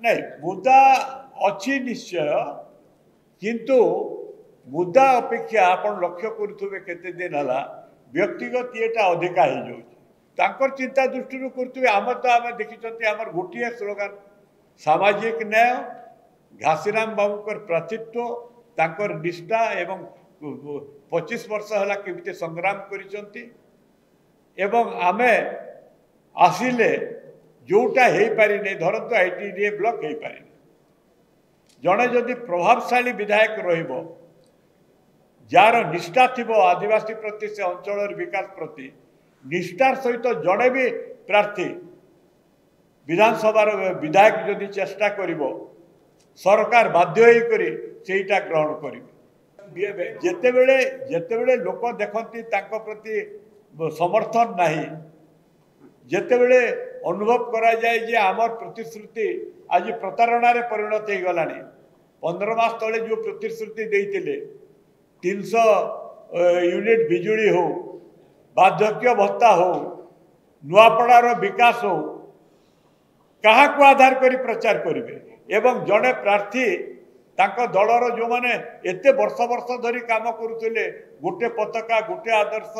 नहीं मुद्दा अच्छी निश्चय किंतु मुद्दा अपेक्षा आपण लक्ष्य करुवे केते दिन है व्यक्तिगत येटा अधिका हो जाऊँ चिंता दृष्टि करुवे आम तो आम देखी आम गोटे स्लोगान सामाजिक न्याय घासीराम बाबूकर प्राचित्व तांकर निष्ठा एवं 25 वर्ष है केमिति संग्राम करिसंती एवं आमे आसिले जोटा हो पारि नहीं धरतु आईटीडीए ब्लॉक हो पारि जड़े जदि प्रभावशाली विधायक रहिबो जार निष्ठा थिबो आदिवासी प्रति से अंचल विकास प्रति निष्ठार सहित जड़े भी प्रार्थी विधानसभा विधायक जदि चेष्टा करिबो सरकार बाध्य होई करी सेटा ग्रहण करिबे जेतेबेले लोक देखती तांको प्रति समर्थन नहीं जेतेबेले अनुभव करा जाए जे आमर प्रतिश्रुति आज प्रतारणा परिणत हो गलानी 15 मास तले जो प्रतिश्रुति देते 300 यूनिट बिजुली हो बार्धक्य भत्ता हो नुआपड़ार विकास हो क्या को आधार करी प्रचार करेंगे एवं जड़े प्रार्थी तांको दलर जो मैंने एत वर्ष वर्ष धरी काम करुले गोटे पताका गोटे आदर्श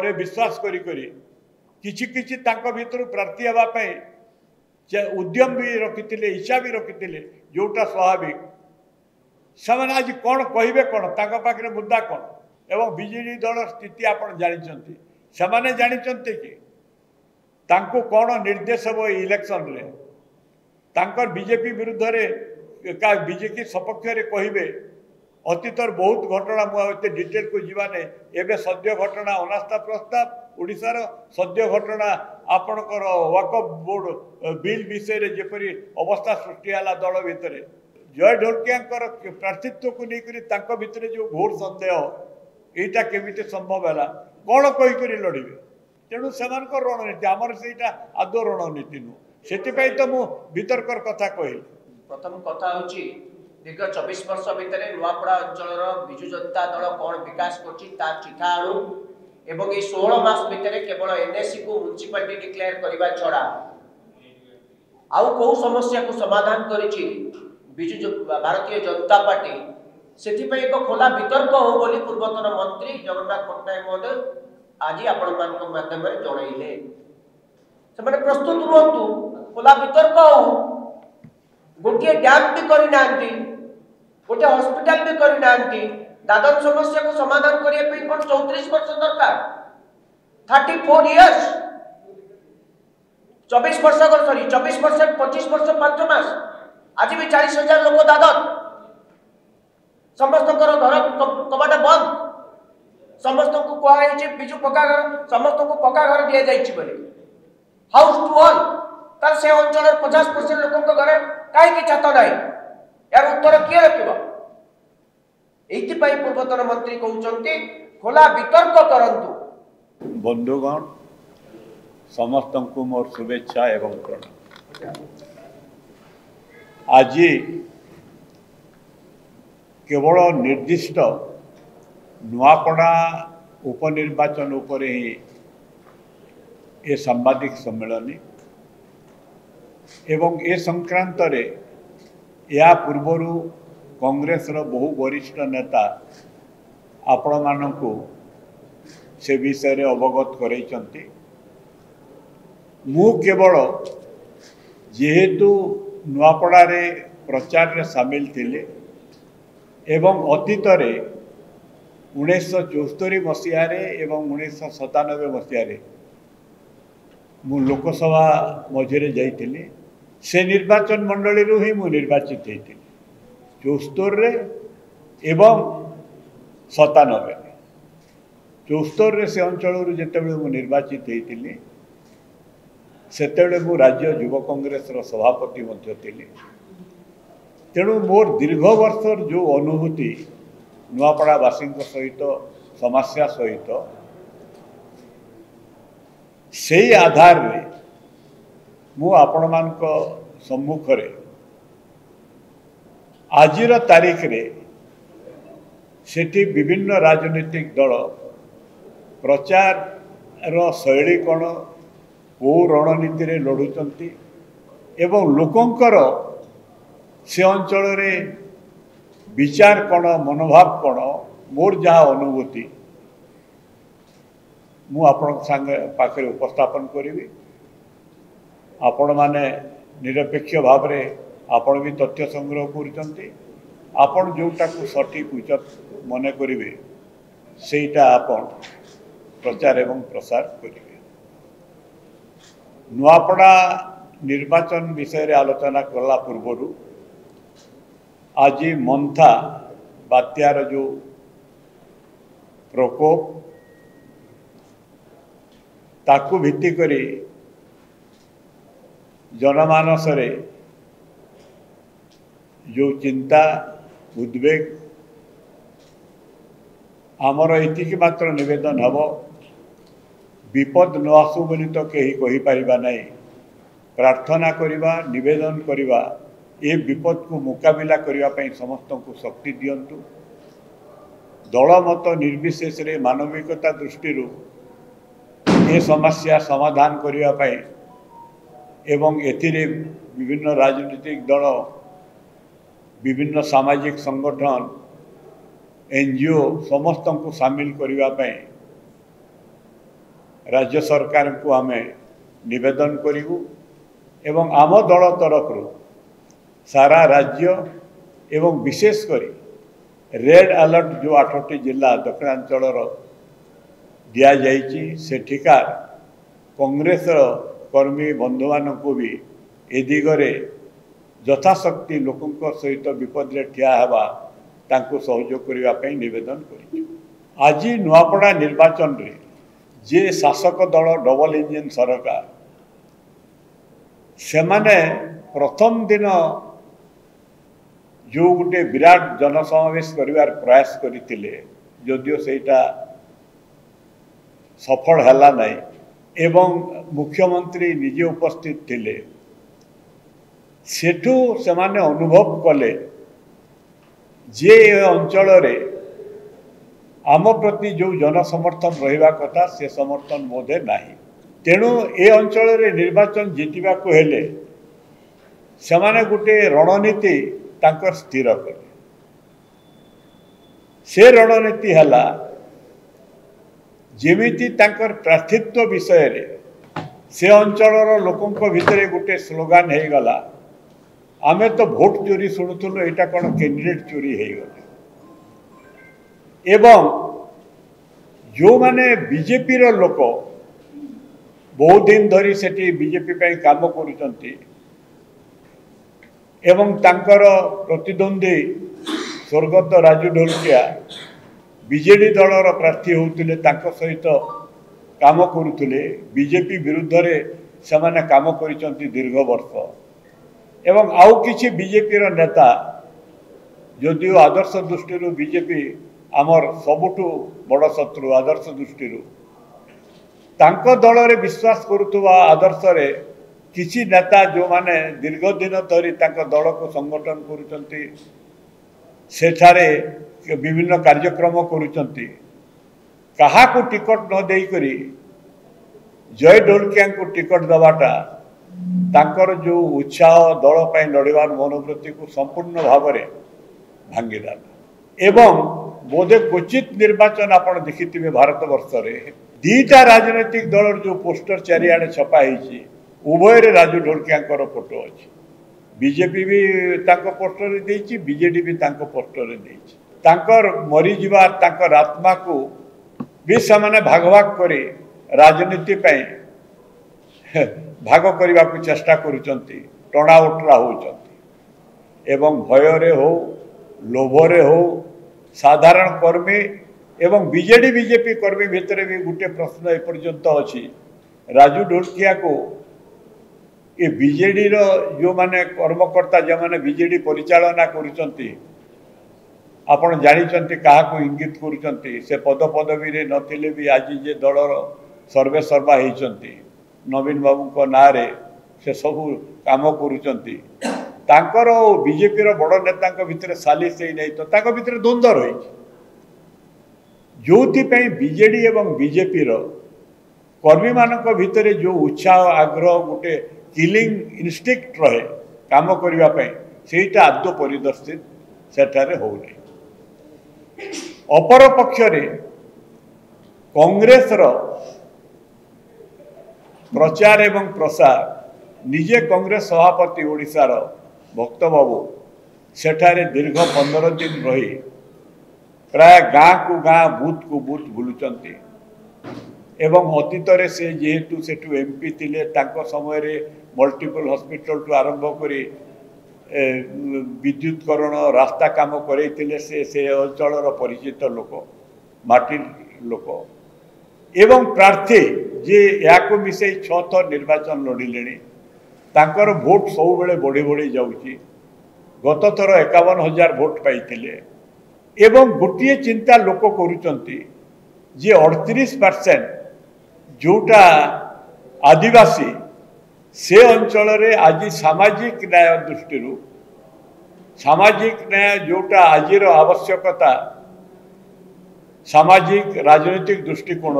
रे विश्वास करी किछि किछि तांको भितर प्रार्थी होगापी उद्यम भी रखी इच्छा भी रखी जोटा स्वाभाविक से आज कौन कहे कौन तांको पाखरे मुद्दा कौन एवं बीजेडी दल स्थिति आप जानते से जानते कि तांको कौन निर्देश हो इलेक्शन रे तांकर बीजेपी विरुद्ध रे का बीजेपी सपक्ष रे कहिबे अतीतर बहुत घटना मुझे डिटेल को जीवाने एवं सद्य घटना अनास्था प्रस्ताव ओडिशार सद्य घटना आपणकर वाकफ बोर्ड बिल विषय जेपरी अवस्था सृष्टि है दल भितर जय ढोलकिया प्रार्थित्व को लेकर भितर जो घोर सन्देह यहाँ केमिति संभव है कौन कहीकि लड़े तेणु से रणनीति आमर से आदौ रणनीति नुह से तो मु वितर्कर कथा कहली प्रथम कथा हूँ दीर्घ 24 वर्ष भितर नुआपड़ा अंचल विजु जनता दल कौन विकास कर चिठा आणु एवं ये 16 मास भितर केवल एनएससी को म्युनिसिपालिटी डिक्लेयर करने छड़ा आउ कौ समस्या को समाधान करिछि विजु भारतीय जनता पार्टी से एक खोला वितर्क हो बोली पूर्वतन मंत्री जगन्नाथ पट्टनायक महोदय आज आपण माध्यम जनइले से प्रस्तुत रुहतु खोला वितर्क हो गोटे डैम भी करना गोटे हॉस्पिटल भी करना दादन समस्या को समाधान करने कौन 34 वर्ष दरकार 34 इयर्स 24 वर्ष सॉरी 24 वर्ष 25 वर्ष 5 मास आज भी 40,000 लोक दादन समस्त घर कबाट बंद समस्त को कहुई विजु पक्का घर समस्त को पक्का घर दि जाए हाउस टू ऑल तार से अंचल 50% लोक घरे कहीं छात ना यार उत्तर किए रखिबा एइतिपाई पूर्वतन मंत्री कहउचंती खोला वितर्क करंतु बंधुगण समस्त को मोर शुभेच्छा एवं प्रणाम आज केवल निर्दिष्ट नुआपड़ा उपनिर्वाचन उपरे ही ये सांबादिक सम्मेलन एवं ए संक्रांत रे या पूर्वर कांग्रेस रो बहु वरिष्ठ नेता आपण मानकु से विषय रे अवगत करैचंती मु केवल जेहेतु नुआपड़ा रे प्रचार रे शामिल थिले एवं अतीत रे 1974 मसीह एवं 1997 मसीह मु लोकसभा मझे जाइए से निर्वाचन मंडली रू ही मु निर्वाचित होती 74 एवं 97 74 से अंचल जिते मु निर्वाचित होती से मु राज्य युव कांग्रेस सभापति थी तेणु मोर दीर्घ वर्षर जो अनुभूति नुआपड़ावासी सहित समस्या सहित से आधार रे मु आपण मानक सम्मुख रे आजिर तारीख रे सेठी विभिन्न राजनीतिक दल प्रचार रो शैली कौन को रणनीति रे लड़ुचंती एवं लोकंकर से अंचल विचार कौन मनोभाव कौन मोर जहाँ अनुभूति मु आपण संगे पाखे उपस्थापन करी आपण माने निरपेक्ष भाव में आपण भी तथ्य संग्रह करुँच आपण जोटा को सठिक उचित मन करेंगे सेटा आपण प्रचार एवं प्रसार करेंगे। नुआपड़ा निर्वाचन विषय रे आलोचना करला पूर्व आज मंथा बात्यार जो प्रकोप ताकू भित्ति करी जनमानस रे जो चिंता उद्वेग आमर एतिक मात्र निवेदन हम विपद न आसू बोली तो कहीं कही पारिबा नहीं प्रार्थना करिबा निवेदन करिबा ए विपद को मुकाबिला करिबा पई समस्त को शक्ति दियंतु दल मत निर्विशेष रे मानविकता दृष्टि ए समस्या समाधान करिबा पई एवं एथिरे विभिन्न राजनीतिक दल विभिन्न सामाजिक संगठन एनजीओ समस्त को सामिल करने राज्य सरकार को आम निवेदन करूँ एवं आम दल तरफ सारा राज्य एवं विशेषकर रेड अलर्ट जो 8टी जिला दक्षिणांचल दि जाइए सेठिकार कांग्रेस कर्मी बंधु मान को भी ए दिगरे यथाशक्ति लोकों सहित विपद रे ठिया हेबा तांको सहयोग करने निवेदन कर आज नुआपड़ा निर्वाचन रे जे शासक दल डबल इंजिन सरकार से माने प्रथम दिन जो गोटे विराट जनसमावेश करिवार प्रयास करथिले जदियो सेटा सफल हैला नहीं एवं मुख्यमंत्री निजे उपस्थित थिले सेठू से माने अनुभव कले जे अंचल रे आम प्रति जो जनसमर्थन रहिबा कथा से समर्थन बोधे नाही तेणु ए अंचल रे निर्वाचन जीतिबा को हेले से माने गुटे रणनीति तांकर स्थिर कले से रणनीति हला जेमिति तांकर प्रार्थित्व विषय रे से अंचल लोकों भितर गोटे स्लोगान हो गला आमे तो भोट चोरी शुणुलु यहाँ कौन कैंडिडेट चोरी हो गले एवं जो माने बीजेपी रो लोक बहुत दिन धरी सेठी बीजेपी पे काम करुचंती एवं तांकर प्रतिद्वंदी स्वर्गत राजू ढोलकिया बीजेडी दलर प्रार्थी होते सहित काम करुले बीजेपी विरुद्ध रे से माने काम करिसंती दीर्घ वर्ष एवं आउ किछि बीजेपी रो नेता जदियो आदर्श दृष्टि बीजेपी आमर सबुठु बड़ शत्रु आदर्श दृष्टि तांको दल रे विश्वास करुवा आदर्श रे किछि नेता जो माने दीर्घ दिन धरी तांको दल को संगठन करुचंती सेठारे विभिन्न कार्यक्रम करुचंती कहा को टिकट न देई करी जय ढोलकिया को टिकट दबाटा तांकर जो उत्साह दल पर लड़ार मनोवृत्ति को संपूर्ण भाव में भांगीदेला एवं बोधे क्वचित निर्वाचन आप देखिथे भारत वर्ष रे दीटा राजनीतिक दल जो पोस्टर चारिआडे छपाई उभय राजू ढोलकिया फोटो अच्छी बीजेपी भी तांको पोस्टर देछि बीजेडी भी तांको पोस्टर देछि तांकर मरी जीवार तांकर आत्मा को भी से भाग भाग करे राजनीति पे भाग करने को चेष्टा करुचंती टणा उटरा होचंती एवं भୟରେ हो लोभरे हो साधारण कर्मी एवं बीजेडी बीजेपी कर्मी भितर भी गोटे प्रश्न एपर्यंत अच्छी राजू ढोलकिया को ये बीजेडी रो जो माने कर्मकर्ता जो माने बीजेडी परिचालना करुचंती आपण जानिचंती कहा को इंगित करुचंती से पद पदवी रे नथिले भी आज जे दलर सर्वे सर्वा होइचंती नवीन बाबू को ना रे से सब काम करुचंती तांकर बीजेपी रो बड़ नेता भितर सालिस नहीं तो तांको भितर द्वंद्व रही जो बीजेडी एवं बीजेपी रो कर्मी मानक भितर जो उत्साह आग्रह गोटे किलिंग इनस्टिक्ट रहे काम करने ସେଇଟା ଆଦୌ ପରିଦର୍ଶିତ ସେଠାରେ ହେଉନି। ଅପର ପକ୍ଷରେ କଂଗ୍ରେସର ପ୍ରଚାର ଏବଂ ପ୍ରସାର ନିଜେ କଂଗ୍ରେସ ସଭାପତି ଓଡ଼ିଶାର ଭକ୍ତବାବୁ ସେଠାରେ ଦୀର୍ଘ 15 ଦିନ ରହି ପ୍ରାୟ ଗାଁ କୁ ଗାଁ ବୁଥ କୁ ବୁଥ ବୁଲୁଛନ୍ତି ଏବଂ ଅତୀତରେ ସେ ଯେହେତୁ ସେଠୁ MP ଥିଲେ ତାଙ୍କ ସମୟରେ ମଲ୍ଟିପଲ ହସ୍ପିଟାଲଠୁ ଆରମ୍ଭ କରି ବିଦ୍ୟୁତକରଣ ରାସ୍ତା କାମ କରେଇଥିଲେ ସେ ଅଞ୍ଚଳର ପରିଚିତ ଲୋକ ମାଟି ଲୋକ ଏବଂ ପ୍ରାର୍ଥୀ ଯେ ଏହାକୁ ମିଶାଇ 6 ଥର ନିର୍ବାଚନ ଲଢ଼ିଲେଣି ତାଙ୍କର ଭୋଟ ସବୁବେଳେ ବଢ଼ି ବଢ଼ି ଯାଉଛି। ଗତ ଥର 51,000 ଭୋଟ ପାଇଥିଲେ ଏବଂ ଗୋଟିଏ ଚିନ୍ତା ଲୋକ କରୁଛନ୍ତି ଯେ 38% जोटा आदिवासी से अंचल आज सामाजिक न्याय दृष्टि सामाजिक न्याय जोटा आज आवश्यकता सामाजिक राजनीतिक दृष्टिकोण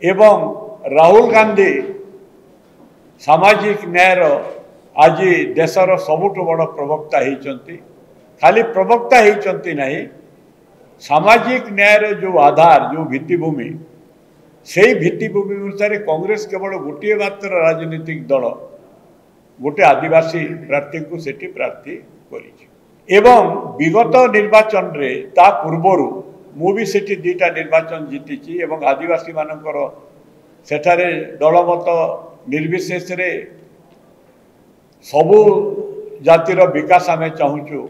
एवं राहुल गांधी सामाजिक न्यायर आज देशर सबुठ बड़ प्रवक्ता होती खाली प्रवक्ता होती नहीं सामाजिक न्यायर जो आधार जो भित्तिभूमि से भित्तिभूमि अनुसार कांग्रेस केवल गोटे मात्र राजनीतिक दल गोटे आदिवासी प्रार्थी को सेठी प्रार्थी करिछि एवं विगत निर्वाचन रे ता पूर्वरु मु भी सेठी दुईटा निर्वाचन जीतिछि एवं आदिवासी मानकर सेठारे दलमत निर्विशेष रे सबु जातिर विकास आमे चाहूचु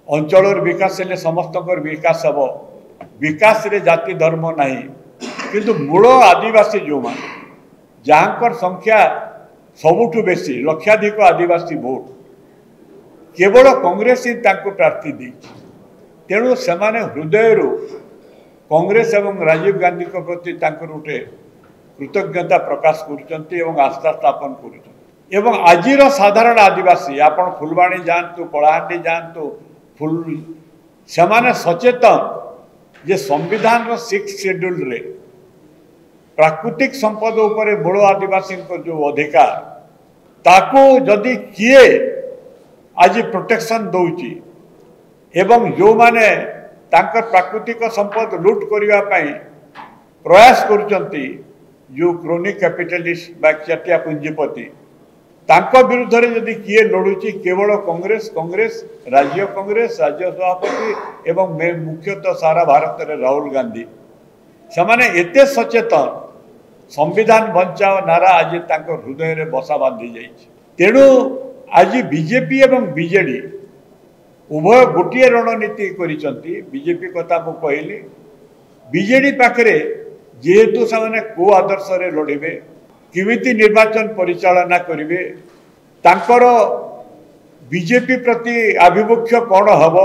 अंचलर विकास हेले समस्तकर विकास हब विकास रे जाति धर्म नहीं किंतु मूल आदिवासी जो मान जहाँकर संख्या सबुठु बेसी लक्षाधिक आदिवासी भोट केवल कांग्रेस ही तांको प्रार्थी दी तेणु सेमाने हृदय कांग्रेस एवं राजीव गांधी को प्रति तांकर उठे कृतज्ञता प्रकाश करुचंती एवं आस्था स्थापन करुचंती एवं आजिर साधारण आदिवासी आपण फुलवाणी जानतु कलाहांडी जानतु फुल सेमाने सचेतन जे संविधान रो 6 शेड्यूल रे प्राकृतिक संपद उपरे मूल आदिवासी जो अधिकार ताको जदि किए आज प्रोटेक्शन दौची एवं जो माने तांकर प्राकृतिक संपद लूट करने प्रयास करुचंती जो क्रोनिक कैपिटलिस्ट बा चटिया पुंजीपति तांको विरुद्ध रे जदि किए लड़ुची केवल कांग्रेस कांग्रेस राज्य सभापति एवं मुख्यतः सारा भारत रे राहुल गांधी सेमाने एते सचेतन संविधान बचाओ नारा आज तांको हृदय रे बसा बांधी जाइछि तेणु आज बीजेपी एवं बीजेडी उभय गोटे रणनीति करिसंती बीजेपी कथा मु कहली बीजेडी पाखरे जेहेतु से को आदर्श रे लड़िबे किमिति निर्वाचन परिचालना करिवे तांकर बीजेपी प्रति आभिमुख्य कौन हम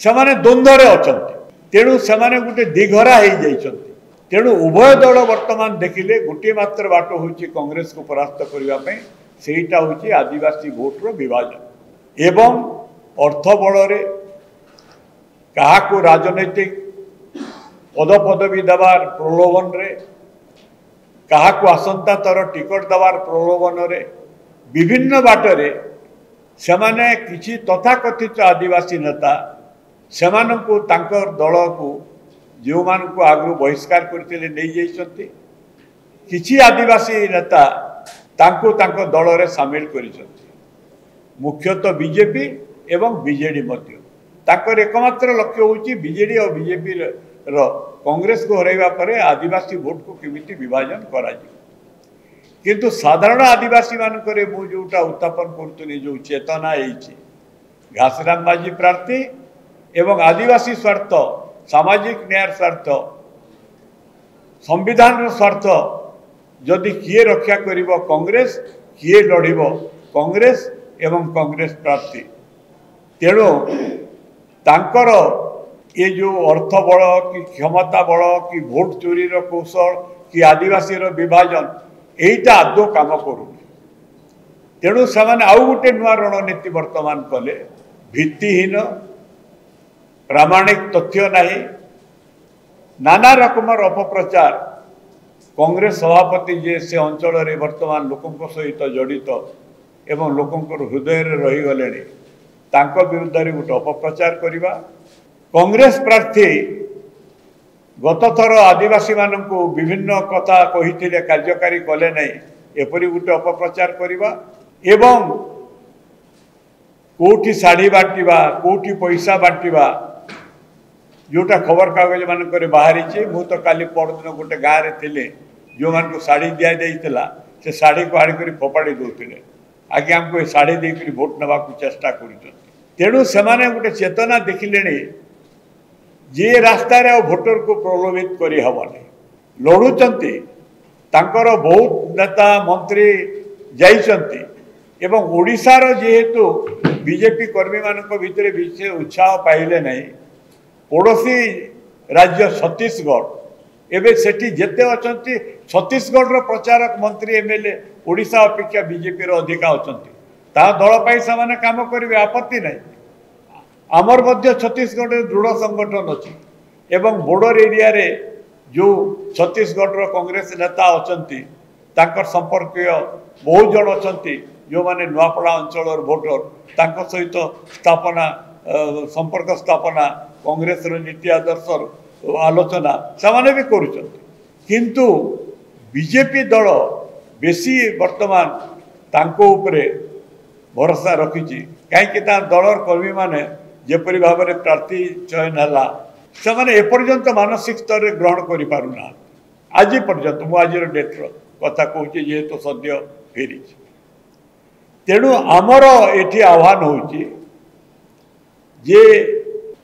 से द्वंद्व अछंती तेणु से गोटे दिघरा हो जाइछंती तेणु उभय दल वर्तमान देखिले गोटे मात्र बाट होची कांग्रेस को परास्त करने सेटा होची आदिवासी भोटर विभाजन एवं अर्थ बल क्या राजनैतिक पदपदवी देवार प्रलोभन रे क्या आसंता तर टिकट देवार प्रलोभन रे विभिन्न बाटरे सेमाने किछि तथाकथित आदिवासी नेता सेमानंकु तांकर दल को जो मान को आगु बहिष्कार करते नहीं जाइछंती किछि आदिवासी नेता तांको तांको दल रे शामिल करिसंती मुख्यतः बीजेपी एवं बीजेडी मध्य तांकर एकमात्र लक्ष्य होची बीजेडी और बीजेपी रो कांग्रेस को हरैबा परे आदिवासी भोट को केमिति विभाजन करा किंतु साधारण आदिवासी मानकरे मु जोटा उत्थापन करतुनी जो चेतना आईची घासराम माझी प्रार्थी एवं आदिवासी स्वार्थ सामाजिक न्याय स्वार्थ संविधान स्वार्थ जदि किए रक्षा करिवो कांग्रेस किए लड़िबो कांग्रेस एवं कांग्रेस प्रार्थी तेणु तांकर ये जो अर्थ बल कि क्षमता बल कि भोट चोरी रो कौशल कि आदिवासी रो विभाजन एटा आदौ काम करू तेणु से आउ गोटे नुआ रणनीति वर्तमान कले भित्तिहीन प्रामाणिक तथ्य नहीं नाना रकमर अपप्रचार कांग्रेस सभापति जे से अंचल रे वर्तमान लोकों सहित जड़ित एवं लोकंकर हृदय रही गले तांको विरुद्ध रे गोटे अपप्रचार करवा। कांग्रेस प्रार्थी गत थर आदिवासी मानू विभिन्न कथा कही कार्यकारी कले नहीं एपरी गोटे अपप्रचार करवा एवं कोठी शाढ़ी बांटा कोठी पैसा बांटा जोटा खबर कागज मानक बाहरी मु तो काली परदिन गोटे गाँव में थे जो मान शाढ़ी दि जाता से शाढ़ी को हाड़ी कर फोपाड़ी दौले आगे आमको ये शाढ़ी देकर भोट नवा चेष्टा कर तेणु से गोटे चेतना देखिले जे रास्ता भोटर को प्रलोभित करहबनी लड़ुंट तांकर बहुत नेता मंत्री जाइछंती एवं ओडिशार जेहेतु बीजेपी कर्मी मानक भितर विशेष उत्साह पाइले नहीं पड़ोसी राज्य छत्तीसगढ़ एवं सेठी जेते अछंती छत्तीसगढ़ प्रचारक मंत्री एमएलए ओडिशा अपेक्षा बीजेपी अधिका अछंती ता दल पाई से काम करेंगे आपत्ति नहीं। आमर मध्य छत्तीसगढ़ दृढ़ संगठन अच्छी एवं बॉर्डर एरिया रे जो छत्तीसगढ़ कांग्रेस नेता अच्छा संपर्क बहुत जन अच्छा जो माने नुआपड़ा अंचल भोटर तांको सहित स्थापना संपर्क स्थापना कांग्रेस नीति आदर्श आलोचना से भी किंतु बीजेपी दल बेसी वर्तमान तांको उपरे भरोसा रखी कहीं दलर कर्मी माने जेपरी भाव में प्रार्थी चयन है से एपर्यंत मानसिक स्तर में ग्रहण करें आज पर्यंत मुझे डेट्र कथा कहूँ जेहेतु सद्य फेरी तेणु आमर ये आह्वान हो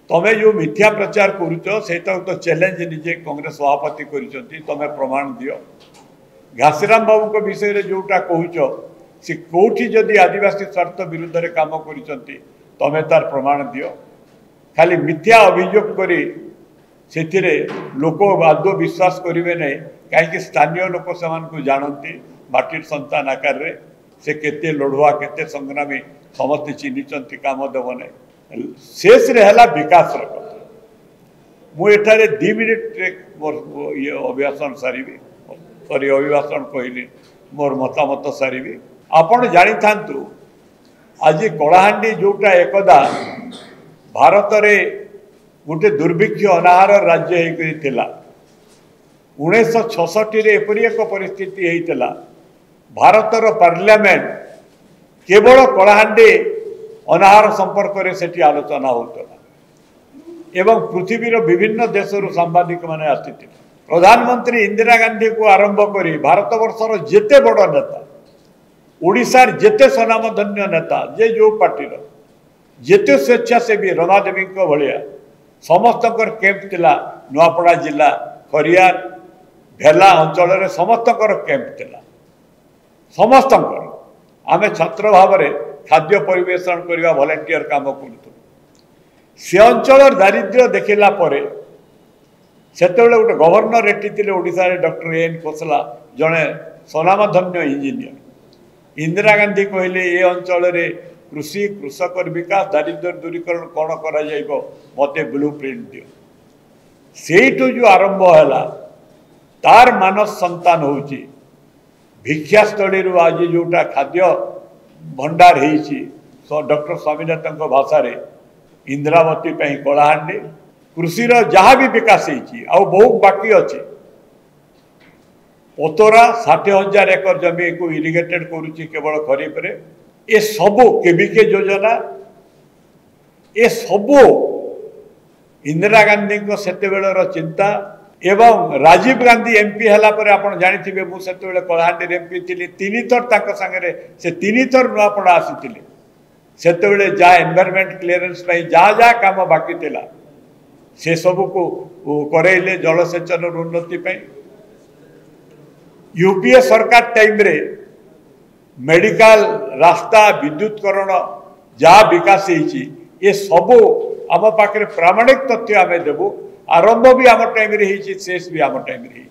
तमें जो मिथ्या प्रचार कर तो चैलेंज निजे कांग्रेस सभापति कर प्रमाण दियो घासीराम बाबू को विषय रे जोटा कहूच से कौटी जदि आदिवासी स्वार्थ विरुद्ध रे काम करिसंती तमें तार प्रमाण दियो खाली मिथ्या अभियोग करी से लोक आदौ विश्वास करेंगे नहीं कहीं स्थानीय लोक से जानती माटिर संतान आकार रे से केते लड़ुआ केते संग्रामी समस्त चिन्हिंट काम देव नहीं शेष है विकास कथा मुझे 2 मिनिट ये अभिभाषण सारी सॉरी अभिभाषण कहली मोर मतामत सारी आपण जानी था आज कलाहांडी जोटा एकदा भारत रे गोटे दुर्भिक्ष अनाहार राज्य होता 1966 एपरी एक परिस्थिति होता भारतर पार्लियामेंट केवल कलाहांडी अनाहार संपर्क में सेठी आलोचना होता एवं पृथ्वीर विभिन्न देशरू सांबादिक मैंने आसी प्रधानमंत्री इंदिरा गांधी को आरंभ कर भारत वर्षर जेते बड़ नेता ओडिशार जेते स्वनामधन्य नेता जे जो पार्टीर जेते स्वेच्छासेवी रमादेवी भाया समस्त कैंप थिला नुआपड़ा जिला खरियार भेला अंचल समस्त कैंप थिला समस्त आमे छात्र भाव में खाद्य परिवेषण करवा वॉलंटियर काम करूँ से अंचल दारिद्र्य देखला से गोटे गवर्नर एटी ओडिशा डॉक्टर एन कोसला जड़े स्वनामधन्य इंजीनियर इंदिरा गांधी कहले ये अंचल कृषि कृषक विकास दारिद्र्य दूरीकरण कौन करा मते ब्लू प्रिंट दियो सेठू जो आरंभ है तार मानस संतान होची भिक्षास्थली आज जोटा खाद्य भंडार हो डॉक्टर स्वामीनाथन भाषा रे इंदिरावती कलाहांडी कृषि जहाँ भी विकास हो बहुत बाकी अच्छे पतोरा 60,000 एकर जमी को इरिगेटेड करुच्ची केवल खरीफ रे ए सबू केविके योजना ए सबू इंदिरा गांधी सेतेबेलर चिंता एवं राजीव गांधी एमपी है आप जानी मुझे कलाहांडी एमपी थी 3 थर सागे से 3 थर नुआपड़ा आसी से जहाँ एनवायरमेंट क्लीयरेंस जहाँ जहाँ काम बाकी थिला से सबू को करेले जलसेचन उन्नति यूपीए सरकार टाइम रे मेडिकल रास्ता विद्युतकरण जहाँ विकास ये सबू आम पाखे प्रामाणिक तथ्य आम देवु आरंभ भी आम टाइम रे शेष भी आम टाइम रे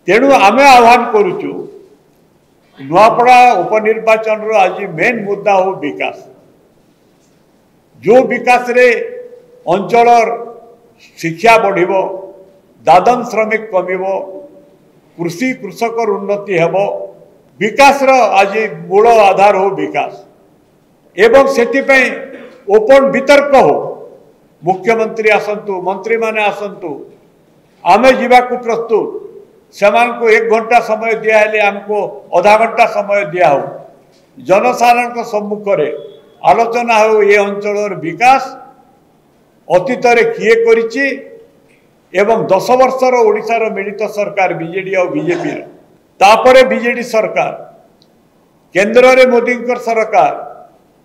तेणु आम आह्वान करुचु नुआपड़ा उपनिर्वाचन रो आज मेन मुद्दा हो विकास जो विकास रे अंचल शिक्षा बढ़िबो दादन श्रमिक कमिबो कृषि कृषक उन्नति हेबो विकास आज मूल आधार हो विकास एवं से ओपन वितर्क हो मुख्यमंत्री आसतु मंत्री माने आसतु आमे जीवाकू प्रस्तुत सेमान को 1 घंटा समय दियाले आमको आधा घंटा समय दिया हो जनसाधारण सम्मुख आलोचना हो ये अंचल विकास अतीत किए करिछि एवं 10 वर्षर ओडिशार मिलित सरकार बीजेडी और बीजेपी तापरे बीजेडी सरकार केंद्र रे मोदी सरकार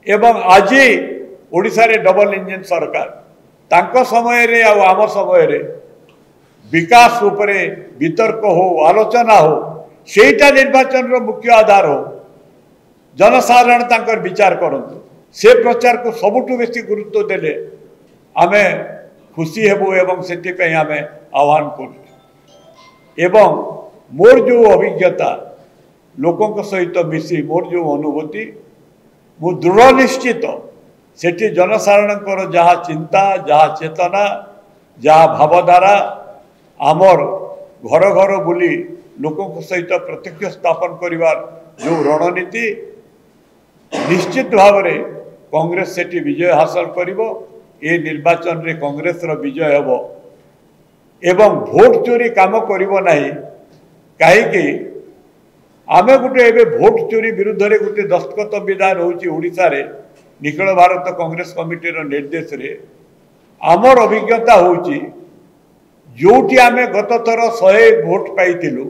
एवं आज ओडिशा रे डबल इंजन सरकार तांको समय रे आ आम समय रे विकास उपरे वितर्क हो आलोचना हो सेटा निर्वाचन रो मुख्य आधार हो जनसाधारण तांकर विचार करंतु से प्रचार को सबुठु बेसी गुरुत्व देले आमे खुशी हेबु एवं सेति पे आमे आह्वान करू एवं मोर जो अभिज्ञता लोकों सहित मिसी मोर जो अनुभूति मु दृढ़ निश्चित सेठी जनसाधारण जहाँ चिंता जहाँ चेतना जहाँ भावधारा आमर घर घर बुली लोकों सहित प्रत्यक्ष स्थापन करिवार जो रणनीति निश्चित भाव में कांग्रेस सेठी विजय हासिल करिवो ए निर्वाचन रे कांग्रेस रो विजय हेबो एवं भोट चोरी काम करिवो नाही कहीं आमे गुटे एबे भोट चोरी विरुद्ध रे गुटे दस्तखत विधान होची ओडिसा रे निखिल भारत कांग्रेस कमिटी रो निर्देश रे आमर अभिज्ञता होची जोटी आमे गत थर 100 भोट पाइथिलु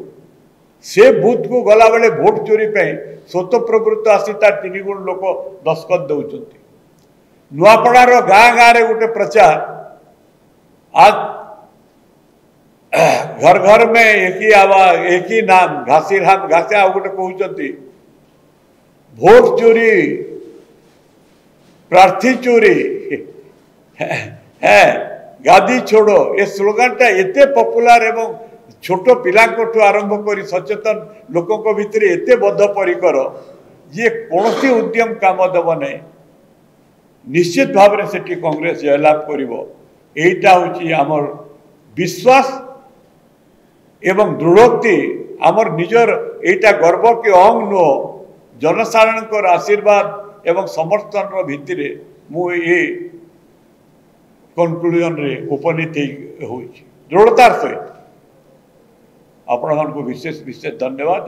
से बूथ को गला बेले भोट चोरी पे स्वतःप्रवृत्त आसी तार 3 गुण लोक दस्तखत दउचंती नुआपड़ार गाँ गाँ रे गोटे प्रचार आज घर घर में एक ही आवाज एक ही नाम घासी राम घासिया गोटे कहते भोट चोरी प्रार्थी चोरी है गादी छोड़ो ये स्लोगानटा एते पॉपुलर एवं छोट पिला आरंभ कर सचेतन लोकों भितर एते बद्धपरिकर जे कौन उद्यम काम देव नहीं निश्चित भाव में सेठी कांग्रेस जयलाभ करिवो हूँ आमर विश्वास एवं दृढ़ोक्ति आमर निजर एटा गर्व के अंग नुह जनसाधारण आशीर्वाद एवं समर्थन भित्तिर मु ये कनक्लूजन रे उपनीत हो दृढ़तार सहित आपण विशेष विशेष धन्यवाद।